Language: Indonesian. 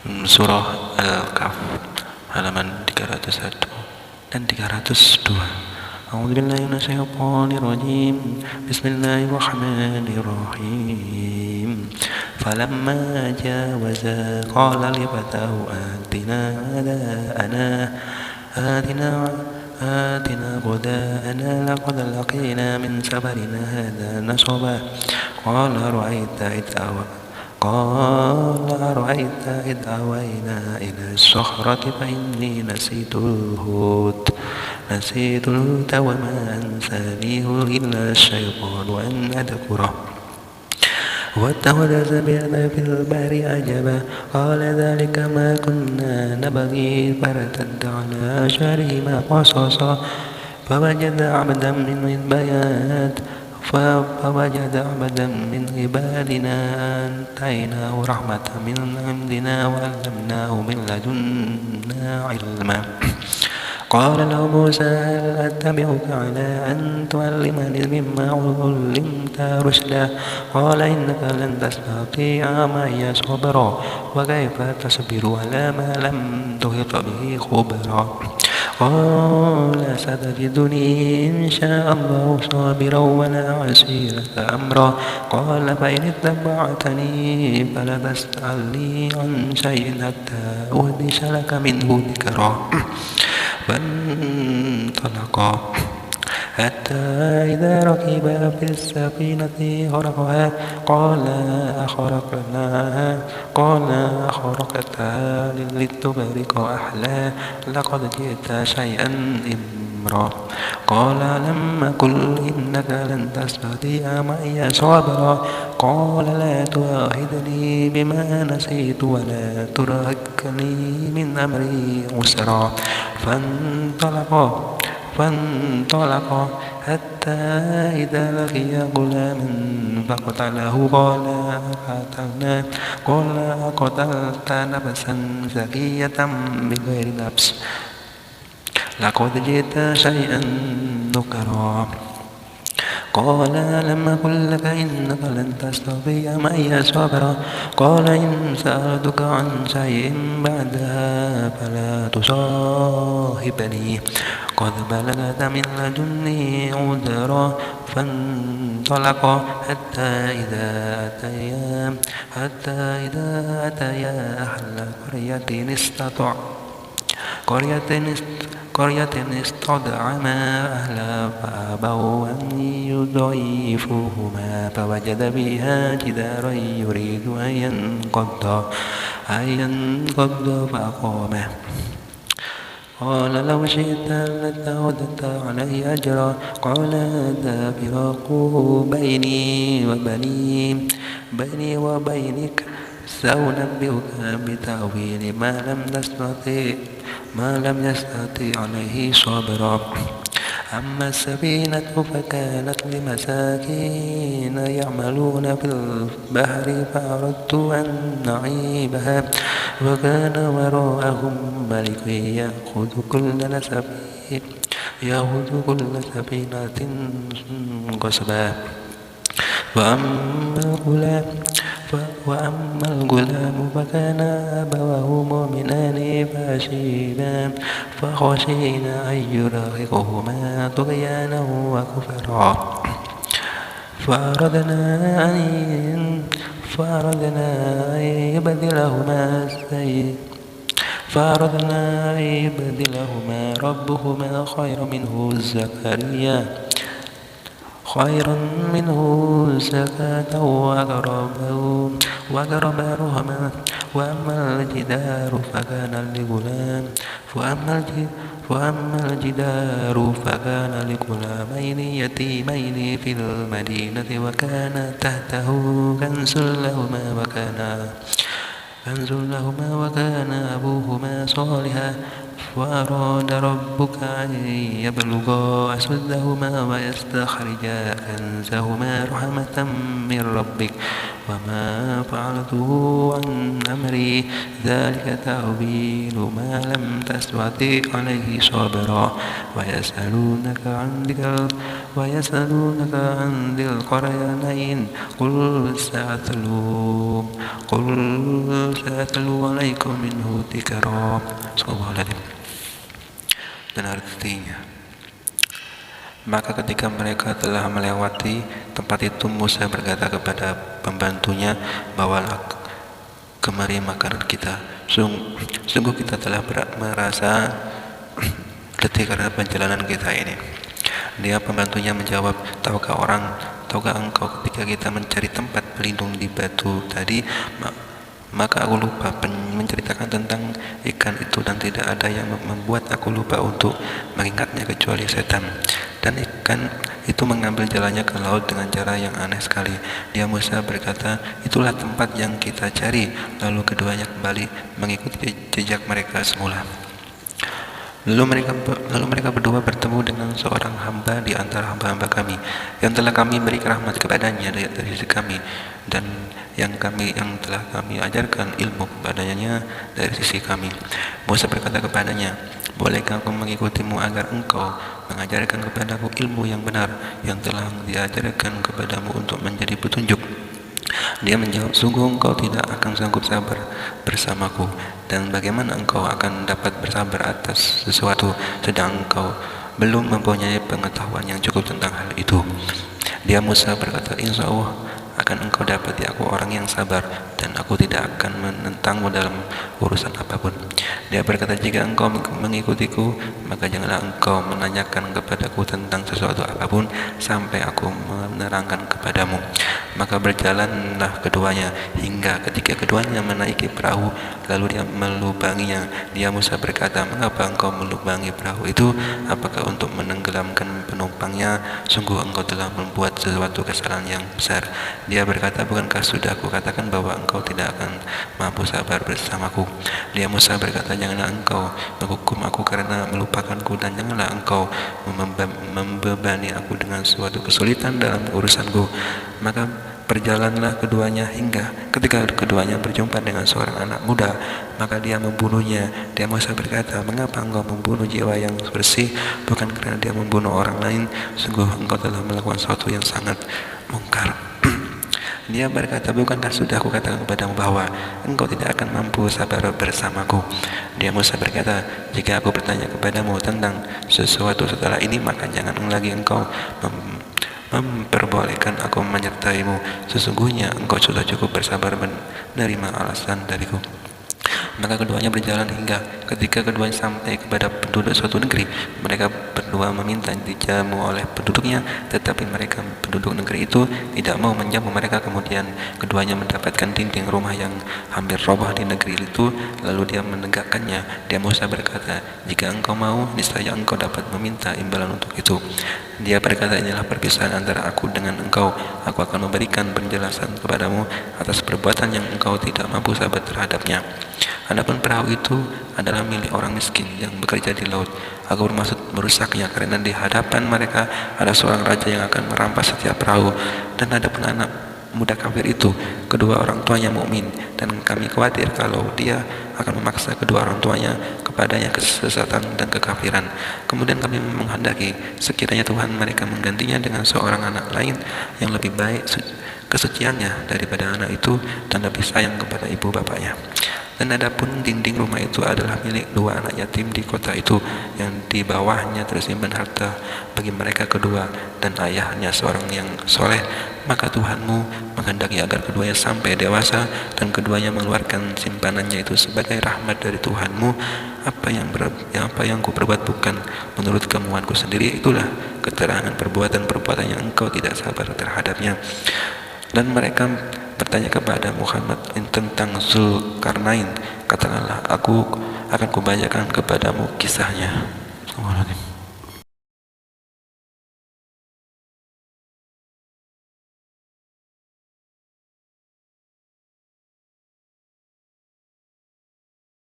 Surah Al-Kahf halaman 301 dan 302. A'udzubillahi minasyaitonirrajim. Bismillahirrahmanirrahim. Falamma jawaza qala li fatahu آتنا غداءنا لقد لقينا من سفرنا هذا نصبا قال أرأيت إذ أوينا إلى الصخرة فإني نسيت الحوت وما أنسانيه إلا الشيطان أن أذكره واتخذ سبيلا في البحر عجبا قال ذلك ما كنا نبغي فارتد على آثارهما قصصا فوجد عبدا من عبادنا آتيناه رحمة من عندنا وعلمناه من لدنا علما قال له موسى هل أتبعك على أن تعلمني مما علمت رشدا قال إنك لن تستطيع معي صبرا وكيف تصبر على ما لم تحط به خبرا قال ستجدني إن شاء الله صابرا ولا أعصي لك أمرا قال فإن اتبعتني فلا تسألني عن شيء حتى أحدث لك منه ذكرا فانطلقا حتى إذا ركبا في السفينة خرقها قال أخرقتها لتغرق أهلها لقد جئت شيئا إمرا قال لم أقل إنك لن تستطيع معي صبرا قال لا تؤاخذني بما نسيت ولا ترهقني من أمري عسرا فانطلقا حتى إذا لقيا غلاما فقتله قال أقتلت نفسا زكية بغير نفس لقد جئت شيئا نكرا قال لم أقل لك إنك لن تستطيع معي صبرا قال إن سألتك عن شيء بعدها فلا تصاحبني قد بلغت من لدني عذرا فانطلقا حتى إذا أتيا أهل قرية استطعما أهلها فأبوا أن يضيفوهما فوجد فيها جدارا يريد أن ينقض فأقامه قال لو شئت لاتخذت علي أجرا قال هذا فراق بيني وبينك سأنبئك بتأويل ما لم يستطع عليه صبرا أما السفينة فكانت لمساكين يعملون في البحر فأردت أن نعيبها وكان وراءهم ملك يأخذ كل سفينة غصبا وأما الغلام فكان أبواه مؤمنان فخشينا أن يرهقهما طغيانا وكفرا فأردنا أن يبدلهما ربهما خيرا منه زكاة وأقرب رحما وأما الجدار فكان لغلامين يتيمين في المدينة وكان تحته كنز لهما أبوهما صالحا وأراد ربك أن يبلغا أشدهما ويستخرجا كنزهما رحمة من ربك وما فعلته عن أمري ذلك تأويل ما لم تستطع عليه صبرا ويسألونك عن ذي القرنين قل سأتلو atlu alaikum minhu dzikra. Subhanallah. Dan artinya, maka ketika mereka telah melewati tempat itu, Musa berkata kepada pembantunya, bawalah kemari makanan kita. Sungguh kita telah merasa letih karena perjalanan kita ini. Dia pembantunya menjawab, tahukah engkau ketika kita mencari tempat berlindung di batu tadi, maka aku lupa menceritakan tentang ikan itu, dan tidak ada yang membuat aku lupa untuk mengingatnya kecuali setan. Dan ikan itu mengambil jalannya ke laut dengan cara yang aneh sekali. Dia Musa berkata, itulah tempat yang kita cari. Lalu keduanya kembali mengikuti jejak mereka semula. Lalu mereka berdua bertemu dengan seorang hamba di antara hamba-hamba kami yang telah kami beri rahmat kepadanya dari sisi kami, dan yang telah kami ajarkan ilmu kepadanya dari sisi kami. Musa berkata kepadanya, bolehkah aku mengikutimu agar engkau mengajarkan kepadaku ilmu yang benar yang telah diajarkan kepadamu untuk menjadi petunjuk? Dia menjawab, sungguh engkau tidak akan sanggup sabar bersamaku, dan bagaimana engkau akan dapat bersabar atas sesuatu sedang engkau belum mempunyai pengetahuan yang cukup tentang hal itu. Dia Musa berkata, insya Allah akan engkau dapati aku orang yang sabar, dan aku tidak akan menentangmu dalam urusan apapun. Dia berkata, jika engkau mengikutiku, maka janganlah engkau menanyakan kepadaku tentang sesuatu apapun sampai aku menerangkan kepadamu. Maka berjalanlah keduanya hingga ketika keduanya menaiki perahu, lalu dia melubanginya. Dia Musa berkata, mengapa engkau melubangi perahu itu? Apakah untuk menenggelamkan penumpangnya? Sungguh engkau telah membuat sesuatu kesalahan yang besar. Dia berkata, bukankah sudah aku katakan bahwa engkau tidak akan mampu sabar bersamaku? Dia Musa berkata, janganlah engkau menghukum aku karena melupakanku, dan janganlah engkau membebani aku dengan suatu kesulitan dalam urusanku. Maka berjalanlah keduanya hingga ketika keduanya berjumpa dengan seorang anak muda, maka dia membunuhnya. Dia Musa berkata, mengapa engkau membunuh jiwa yang bersih, bukan karena dia membunuh orang lain? Sungguh engkau telah melakukan sesuatu yang sangat mungkar. Dia berkata, bukankah sudah aku katakan kepadamu bahwa engkau tidak akan mampu sabar bersamaku? Dia Musa berkata, jika aku bertanya kepadamu tentang sesuatu setelah ini, maka jangan lagi engkau memperbolehkan aku menyertaimu. Sesungguhnya engkau sudah cukup bersabar menerima alasan dariku. Maka keduanya berjalan hingga ketika keduanya sampai kepada penduduk suatu negeri. Mereka berdua meminta dijamu oleh penduduknya, tetapi mereka penduduk negeri itu tidak mau menjamu mereka. Kemudian keduanya mendapatkan dinding rumah yang hampir roboh di negeri itu, lalu dia menegakkannya. Dia Musa berkata, jika engkau mau, niscaya engkau dapat meminta imbalan untuk itu. Dia berkata, inilah perpisahan antara aku dengan engkau. Aku akan memberikan penjelasan kepadamu atas perbuatan yang engkau tidak mampu sabar terhadapnya. Adapun perahu itu adalah milik orang miskin yang bekerja di laut. Aku bermaksud merusaknya karena di hadapan mereka ada seorang raja yang akan merampas setiap perahu. Dan adapun anak muda kafir itu, kedua orang tuanya mukmin, dan kami khawatir kalau dia akan memaksa kedua orang tuanya kepadanya kesesatan dan kekafiran. Kemudian kami menghendaki sekiranya Tuhan mereka menggantinya dengan seorang anak lain yang lebih baik kesuciannya daripada anak itu, dan lebih sayang kepada ibu bapaknya. Dan adapun dinding rumah itu adalah milik dua anak yatim di kota itu, yang di bawahnya tersimpan harta bagi mereka kedua, dan ayahnya seorang yang soleh. Maka Tuhanmu menghendaki agar keduanya sampai dewasa, dan keduanya mengeluarkan simpanannya itu sebagai rahmat dari Tuhanmu. Apa yang ku perbuat bukan menurut kemauanku sendiri, itulah keterangan perbuatan-perbuatan yang engkau tidak sabar terhadapnya. Dan mereka bertanya kepada Muhammad tentang Zulkarnain. Katakanlah, aku akan kubacakan kepadamu kisahnya.